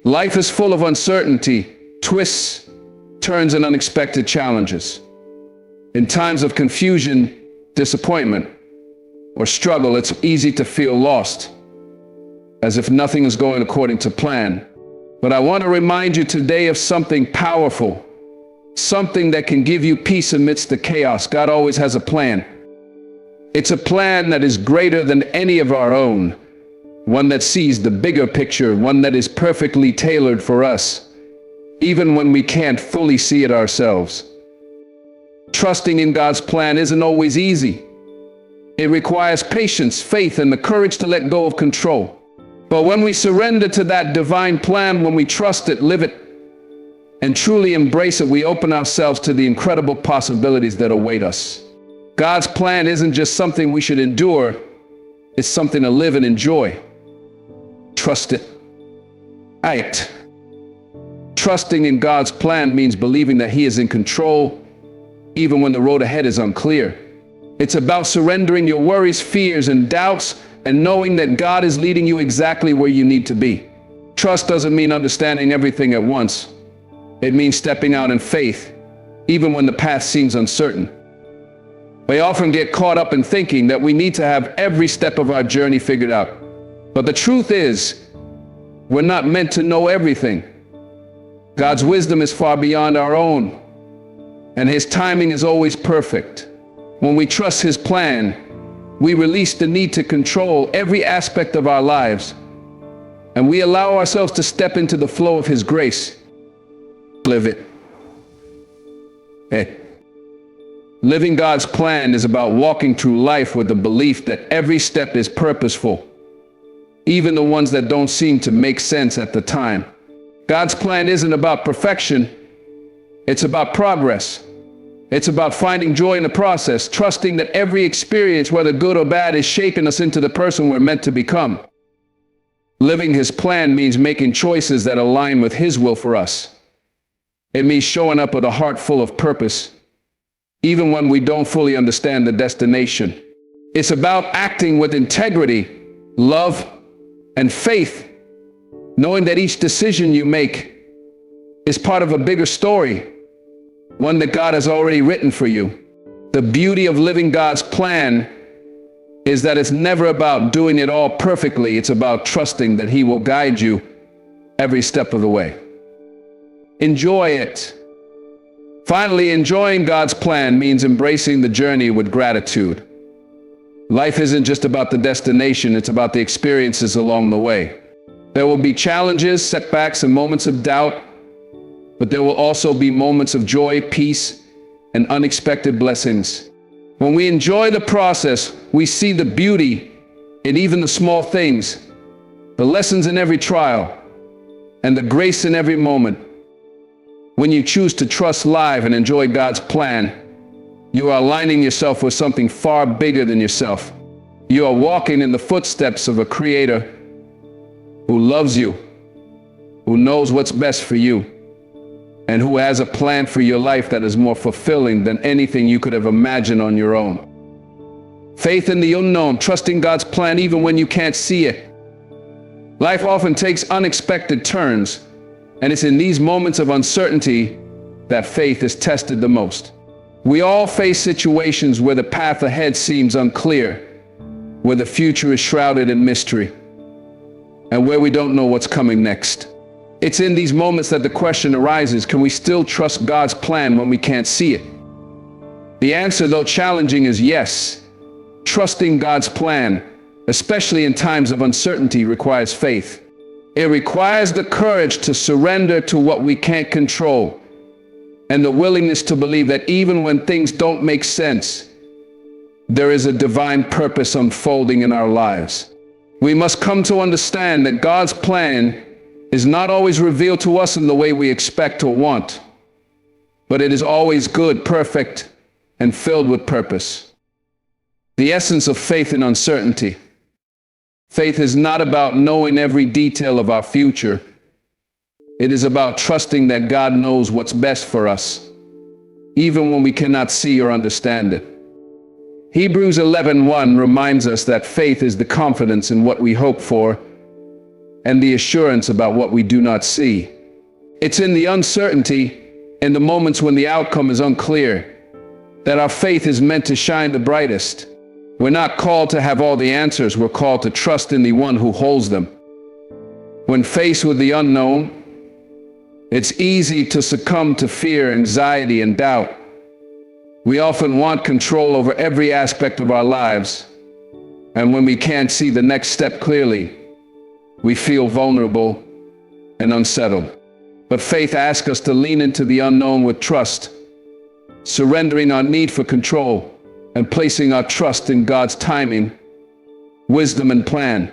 Life is full of uncertainty, twists, turns, and unexpected challenges. In times of confusion, disappointment, or struggle, it's easy to feel lost, as if nothing is going according to plan. But I want to remind you today of something powerful, something that can give you peace amidst the chaos. God always has a plan. It's a plan that is greater than any of our own, one that sees the bigger picture, one that is perfectly tailored for us, even when we can't fully see it ourselves. Trusting in God's plan isn't always easy. It requires patience, faith, and the courage to let go of control. But when we surrender to that divine plan, when we trust it, live it, and truly embrace it, we open ourselves to the incredible possibilities that await us. God's plan isn't just something we should endure, it's something to live and enjoy. Trust it. Act. Trusting in God's plan means believing that He is in control, even when the road ahead is unclear. It's about surrendering your worries, fears, and doubts, and knowing that God is leading you exactly where you need to be. Trust doesn't mean understanding everything at once. It means stepping out in faith, even when the path seems uncertain. We often get caught up in thinking that we need to have every step of our journey figured out. But the truth is, we're not meant to know everything. God's wisdom is far beyond our own, and His timing is always perfect. When we trust His plan, we release the need to control every aspect of our lives, and we allow ourselves to step into the flow of His grace. Live it. Living God's plan is about walking through life with the belief that every step is purposeful, even the ones that don't seem to make sense at the time. God's plan isn't about perfection, it's about progress. It's about finding joy in the process, trusting that every experience, whether good or bad, is shaping us into the person we're meant to become. Living His plan means making choices that align with His will for us. It means showing up with a heart full of purpose, even when we don't fully understand the destination. It's about acting with integrity, love, and faith, knowing that each decision you make is part of a bigger story, one that God has already written for you. The beauty of living God's plan is that it's never about doing it all perfectly. It's about trusting that He will guide you every step of the way. Enjoy it. Finally, enjoying God's plan means embracing the journey with gratitude. Life isn't just about the destination, it's about the experiences along the way. There will be challenges, setbacks, and moments of doubt, but there will also be moments of joy, peace, and unexpected blessings. When we enjoy the process, we see the beauty in even the small things, the lessons in every trial, and the grace in every moment. When you choose to trust life and enjoy God's plan, you are aligning yourself with something far bigger than yourself. You are walking in the footsteps of a Creator who loves you, who knows what's best for you, and who has a plan for your life that is more fulfilling than anything you could have imagined on your own. Faith in the unknown, trusting God's plan even when you can't see it. Life often takes unexpected turns, and it's in these moments of uncertainty that faith is tested the most. We all face situations where the path ahead seems unclear, where the future is shrouded in mystery, and where we don't know what's coming next. It's in these moments that the question arises, can we still trust God's plan when we can't see it? The answer, though challenging, is yes. Trusting God's plan, especially in times of uncertainty, requires faith. It requires the courage to surrender to what we can't control, and the willingness to believe that even when things don't make sense, there is a divine purpose unfolding in our lives. We must come to understand that God's plan is not always revealed to us in the way we expect or want, but it is always good, perfect, and filled with purpose. The essence of faith in uncertainty. Faith is not about knowing every detail of our future. It is about trusting that God knows what's best for us, even when we cannot see or understand it. Hebrews 11:1 reminds us that faith is the confidence in what we hope for and the assurance about what we do not see. It's in the uncertainty, in the moments when the outcome is unclear, that our faith is meant to shine the brightest. We're not called to have all the answers, we're called to trust in the one who holds them. When faced with the unknown, it's easy to succumb to fear, anxiety, and doubt. We often want control over every aspect of our lives, and when we can't see the next step clearly, we feel vulnerable and unsettled. But faith asks us to lean into the unknown with trust, surrendering our need for control and placing our trust in God's timing, wisdom, and plan.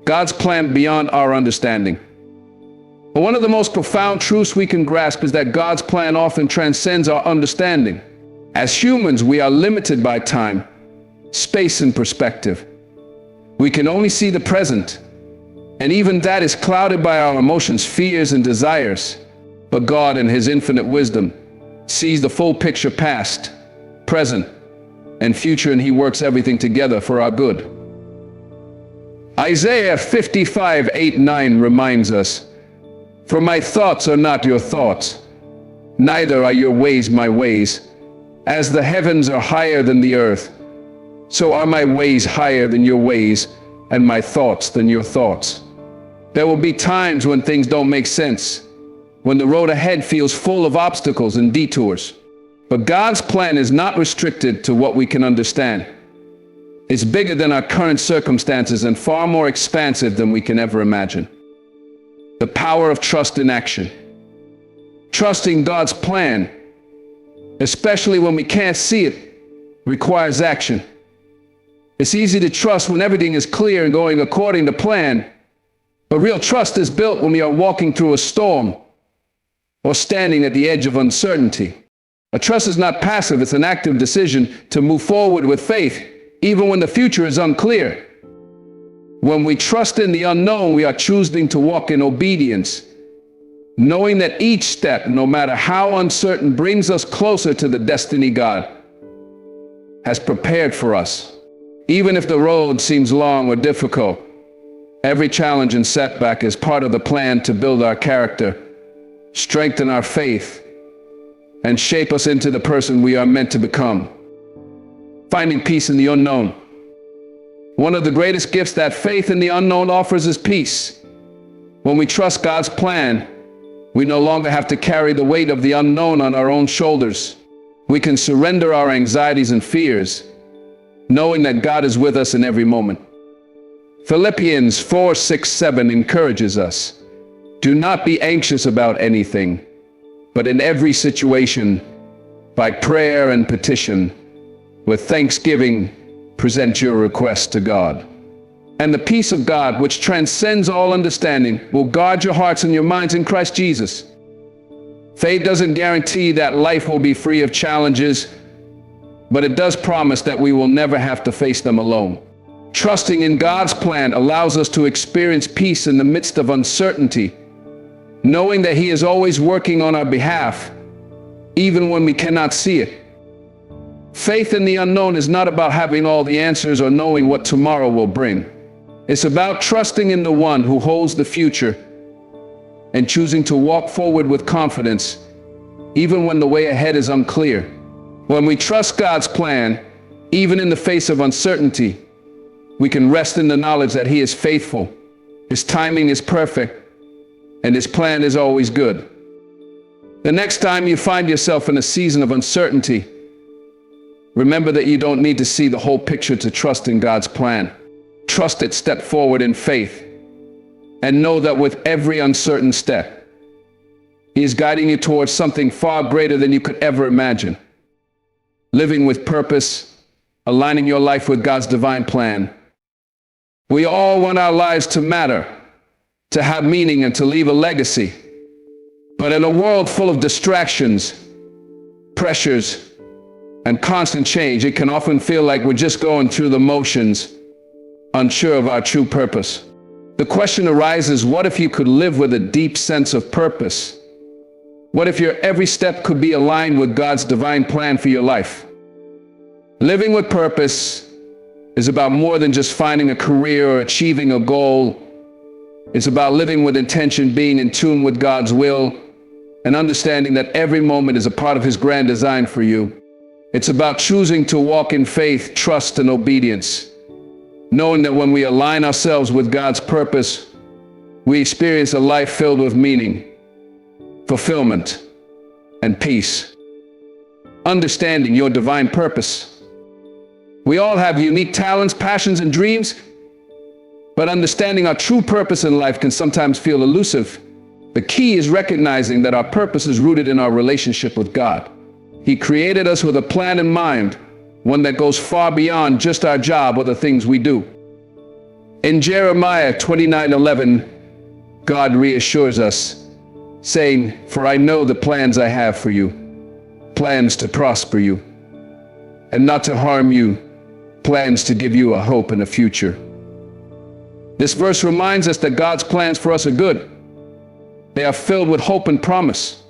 God's plan beyond our understanding. But one of the most profound truths we can grasp is that God's plan often transcends our understanding. As humans, we are limited by time, space, and perspective. We can only see the present, and even that is clouded by our emotions, fears, and desires. But God, in His infinite wisdom, sees the full picture, past, present, and future, and He works everything together for our good. Isaiah 55:8-9 reminds us, "For my thoughts are not your thoughts, neither are your ways my ways. As the heavens are higher than the earth, so are my ways higher than your ways, and my thoughts than your thoughts." There will be times when things don't make sense, when the road ahead feels full of obstacles and detours. But God's plan is not restricted to what we can understand. It's bigger than our current circumstances and far more expansive than we can ever imagine. The power of trust in action. Trusting God's plan, especially when we can't see it, requires action. It's easy to trust when everything is clear and going according to plan, but real trust is built when we are walking through a storm or standing at the edge of uncertainty. A trust is not passive, it's an active decision to move forward with faith, even when the future is unclear. When we trust in the unknown, we are choosing to walk in obedience, knowing that each step, no matter how uncertain, brings us closer to the destiny God has prepared for us. Even if the road seems long or difficult, every challenge and setback is part of the plan to build our character, strengthen our faith, and shape us into the person we are meant to become. Finding peace in the unknown. One of the greatest gifts that faith in the unknown offers is peace. When we trust God's plan, we no longer have to carry the weight of the unknown on our own shoulders. We can surrender our anxieties and fears, knowing that God is with us in every moment. Philippians 4:6-7 encourages us, "Do not be anxious about anything, but in every situation, by prayer and petition, with thanksgiving, present your requests to God. And the peace of God, which transcends all understanding, will guard your hearts and your minds in Christ Jesus." Faith doesn't guarantee that life will be free of challenges, but it does promise that we will never have to face them alone. Trusting in God's plan allows us to experience peace in the midst of uncertainty, knowing that He is always working on our behalf, even when we cannot see it. Faith in the unknown is not about having all the answers or knowing what tomorrow will bring. It's about trusting in the one who holds the future and choosing to walk forward with confidence, even when the way ahead is unclear. When we trust God's plan, even in the face of uncertainty, we can rest in the knowledge that He is faithful, His timing is perfect, and His plan is always good. The next time you find yourself in a season of uncertainty, remember that you don't need to see the whole picture to trust in God's plan. Trust it, step forward in faith, and know that with every uncertain step, He is guiding you towards something far greater than you could ever imagine. Living with purpose, aligning your life with God's divine plan. We all want our lives to matter, to have meaning, and to leave a legacy. But in a world full of distractions, pressures, and constant change, it can often feel like we're just going through the motions, unsure of our true purpose. The question arises, what if you could live with a deep sense of purpose? What if your every step could be aligned with God's divine plan for your life? Living with purpose is about more than just finding a career or achieving a goal. It's about living with intention, being in tune with God's will, and understanding that every moment is a part of His grand design for you. It's about choosing to walk in faith, trust, and obedience, knowing that when we align ourselves with God's purpose, we experience a life filled with meaning, fulfillment, and peace. Understanding your divine purpose. We all have unique talents, passions, and dreams, but understanding our true purpose in life can sometimes feel elusive. The key is recognizing that our purpose is rooted in our relationship with God. He created us with a plan in mind, one that goes far beyond just our job or the things we do. In Jeremiah 29:11, God reassures us, saying, "For I know the plans I have for you, plans to prosper you, and not to harm you, plans to give you a hope and a future." This verse reminds us that God's plans for us are good. They are filled with hope and promise.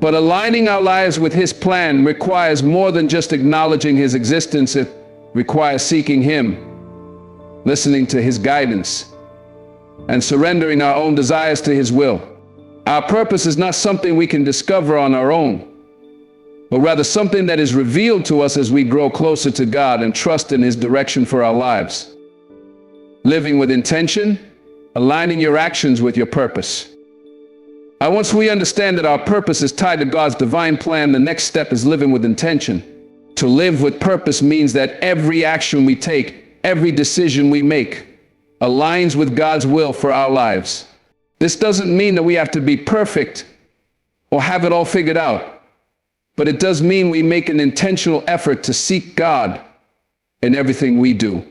But aligning our lives with His plan requires more than just acknowledging His existence. It requires seeking Him, listening to His guidance, and surrendering our own desires to His will. Our purpose is not something we can discover on our own, but rather something that is revealed to us as we grow closer to God and trust in His direction for our lives. Living with intention, aligning your actions with your purpose. Once we understand that our purpose is tied to God's divine plan, the next step is living with intention. To live with purpose means that every action we take, every decision we make, aligns with God's will for our lives. This doesn't mean that we have to be perfect or have it all figured out, but it does mean we make an intentional effort to seek God in everything we do.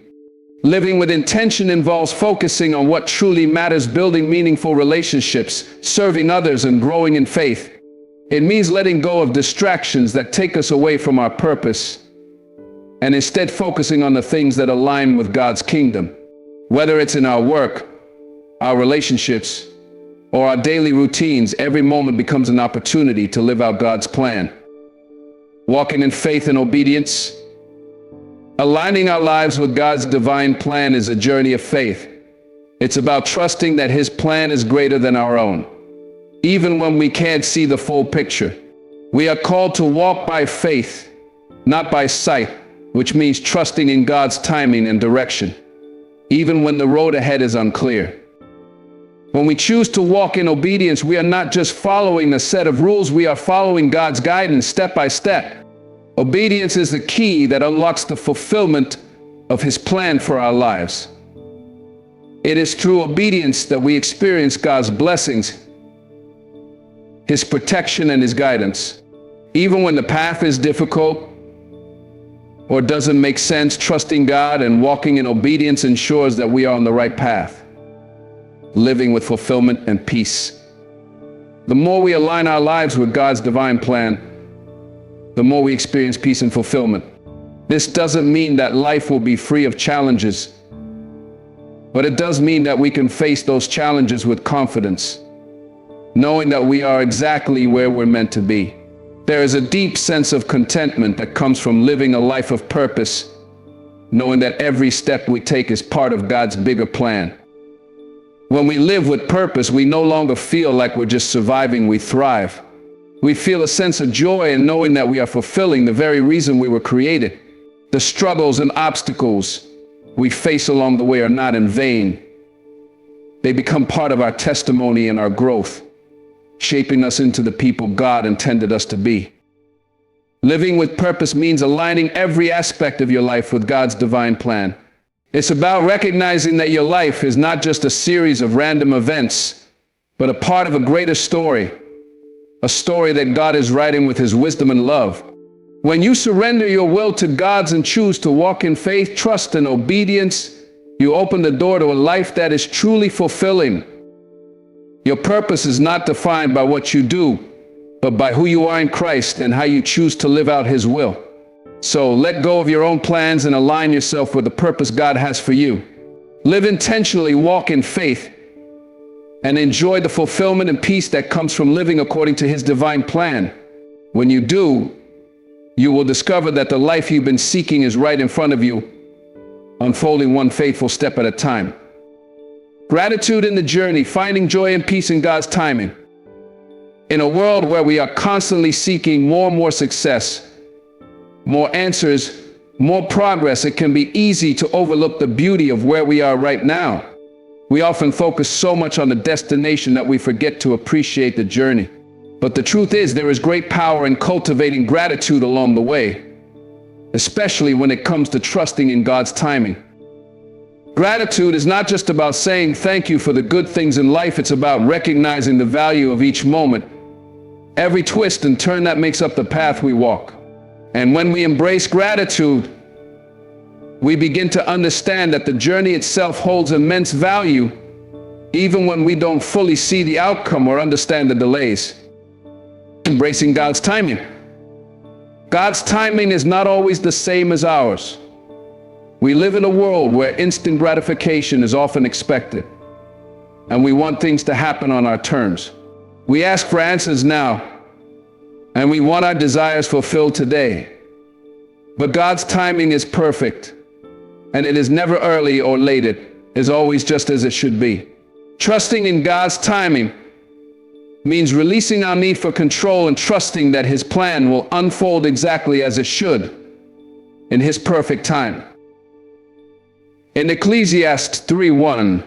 Living with intention involves focusing on what truly matters, building meaningful relationships, serving others, and growing in faith. It means letting go of distractions that take us away from our purpose and instead focusing on the things that align with God's kingdom. Whether it's in our work, our relationships, or our daily routines, every moment becomes an opportunity to live out God's plan. Walking in faith and obedience. Aligning our lives with God's divine plan is a journey of faith. It's about trusting that His plan is greater than our own, even when we can't see the full picture. We are called to walk by faith, not by sight, which means trusting in God's timing and direction, even when the road ahead is unclear. When we choose to walk in obedience, we are not just following a set of rules, we are following God's guidance step by step. Obedience is the key that unlocks the fulfillment of His plan for our lives. It is through obedience that we experience God's blessings, His protection, and His guidance. Even when the path is difficult or doesn't make sense, trusting God and walking in obedience ensures that we are on the right path, living with fulfillment and peace. The more we align our lives with God's divine plan, the more we experience peace and fulfillment. This doesn't mean that life will be free of challenges, but it does mean that we can face those challenges with confidence, knowing that we are exactly where we're meant to be. There is a deep sense of contentment that comes from living a life of purpose, knowing that every step we take is part of God's bigger plan. When we live with purpose, we no longer feel like we're just surviving, we thrive. We feel a sense of joy in knowing that we are fulfilling the very reason we were created. The struggles and obstacles we face along the way are not in vain. They become part of our testimony and our growth, shaping us into the people God intended us to be. Living with purpose means aligning every aspect of your life with God's divine plan. It's about recognizing that your life is not just a series of random events, but a part of a greater story. A story that God is writing with His wisdom and love. When you surrender your will to God's and choose to walk in faith, trust, and obedience, you open the door to a life that is truly fulfilling. Your purpose is not defined by what you do, but by who you are in Christ and how you choose to live out His will. So let go of your own plans and align yourself with the purpose God has for you. Live intentionally, walk in faith, and enjoy the fulfillment and peace that comes from living according to His divine plan. When you do, you will discover that the life you've been seeking is right in front of you, unfolding one faithful step at a time. Gratitude in the journey, finding joy and peace in God's timing. In a world where we are constantly seeking more and more success, more answers, more progress, it can be easy to overlook the beauty of where we are right now. We often focus so much on the destination that we forget to appreciate the journey. But the truth is, there is great power in cultivating gratitude along the way, especially when it comes to trusting in God's timing. Gratitude is not just about saying thank you for the good things in life, it's about recognizing the value of each moment, every twist and turn that makes up the path we walk. And when we embrace gratitude, we begin to understand that the journey itself holds immense value, even when we don't fully see the outcome or understand the delays. Embracing God's timing. God's timing is not always the same as ours. We live in a world where instant gratification is often expected, and we want things to happen on our terms. We ask for answers now, and we want our desires fulfilled today. But God's timing is perfect, and it is never early or late. It is always just as it should be. Trusting in God's timing means releasing our need for control and trusting that His plan will unfold exactly as it should, in His perfect time. In Ecclesiastes 3:1,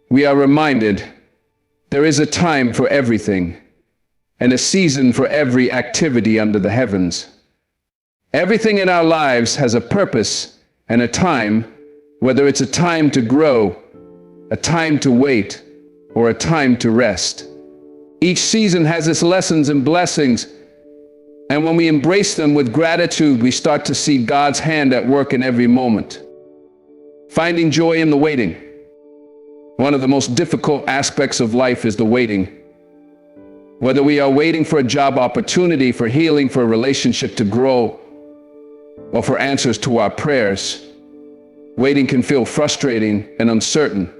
we are reminded, there is a time for everything, and a season for every activity under the heavens. Everything in our lives has a purpose and a time, whether it's a time to grow, a time to wait, or a time to rest. Each season has its lessons and blessings, and when we embrace them with gratitude, we start to see God's hand at work in every moment. Finding joy in the waiting. One of the most difficult aspects of life is the waiting. Whether we are waiting for a job opportunity, for healing, for a relationship to grow, or for answers to our prayers, waiting can feel frustrating and uncertain.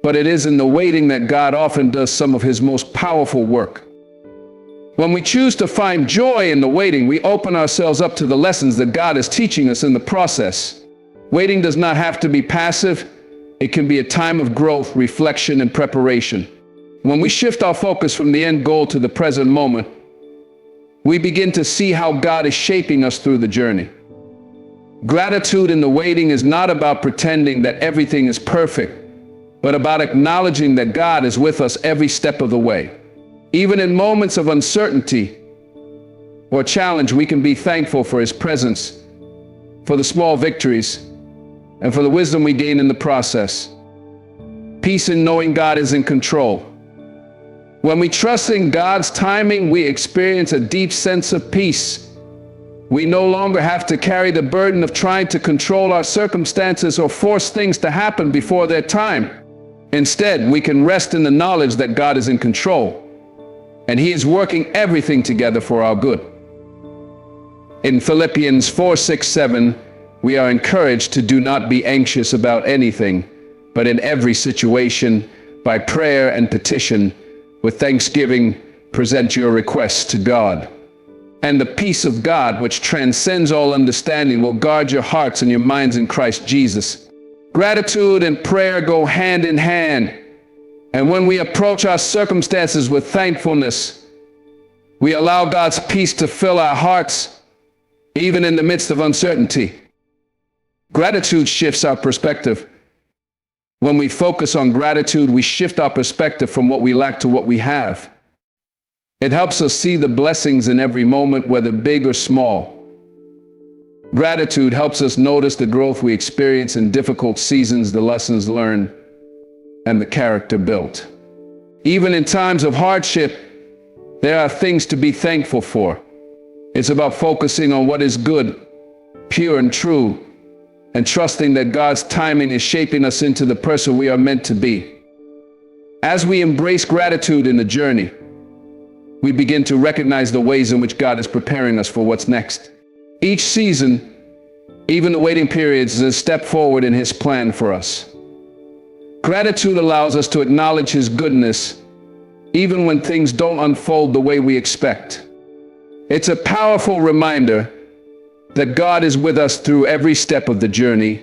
But it is in the waiting that God often does some of His most powerful work. When we choose to find joy in the waiting, we open ourselves up to the lessons that God is teaching us in the process. Waiting does not have to be passive. It can be a time of growth, reflection, and preparation. When we shift our focus from the end goal to the present moment, we begin to see how God is shaping us through the journey. Gratitude in the waiting is not about pretending that everything is perfect, but about acknowledging that God is with us every step of the way. Even in moments of uncertainty or challenge, we can be thankful for His presence, for the small victories, and for the wisdom we gain in the process. Peace in knowing God is in control. When we trust in God's timing, we experience a deep sense of peace. We no longer have to carry the burden of trying to control our circumstances or force things to happen before their time. Instead, we can rest in the knowledge that God is in control, and He is working everything together for our good. In Philippians 4:6-7, we are encouraged to do not be anxious about anything, but in every situation, by prayer and petition, with thanksgiving, present your requests to God. And the peace of God, which transcends all understanding, will guard your hearts and your minds in Christ Jesus. Gratitude and prayer go hand in hand. And when we approach our circumstances with thankfulness, we allow God's peace to fill our hearts, even in the midst of uncertainty. Gratitude shifts our perspective. When we focus on gratitude, we shift our perspective from what we lack to what we have. It helps us see the blessings in every moment, whether big or small. Gratitude helps us notice the growth we experience in difficult seasons, the lessons learned, and the character built. Even in times of hardship, there are things to be thankful for. It's about focusing on what is good, pure, and true, and trusting that God's timing is shaping us into the person we are meant to be. As we embrace gratitude in the journey, we begin to recognize the ways in which God is preparing us for what's next. Each season, even the waiting periods, is a step forward in His plan for us. Gratitude allows us to acknowledge His goodness, even when things don't unfold the way we expect. It's a powerful reminder that God is with us through every step of the journey,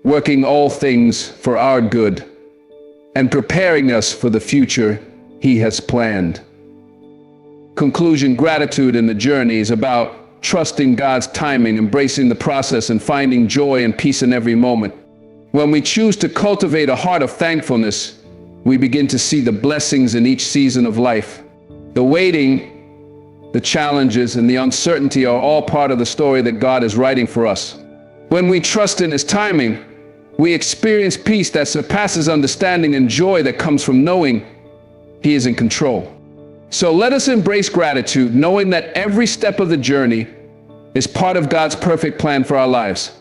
working all things for our good and preparing us for the future He has planned. Conclusion: gratitude in the journey is about trusting God's timing, embracing the process, and finding joy and peace in every moment. When we choose to cultivate a heart of thankfulness, we begin to see the blessings in each season of life. The waiting, the challenges, and the uncertainty are all part of the story that God is writing for us. When we trust in His timing, we experience peace that surpasses understanding and joy that comes from knowing He is in control. So let us embrace gratitude, knowing that every step of the journey is part of God's perfect plan for our lives.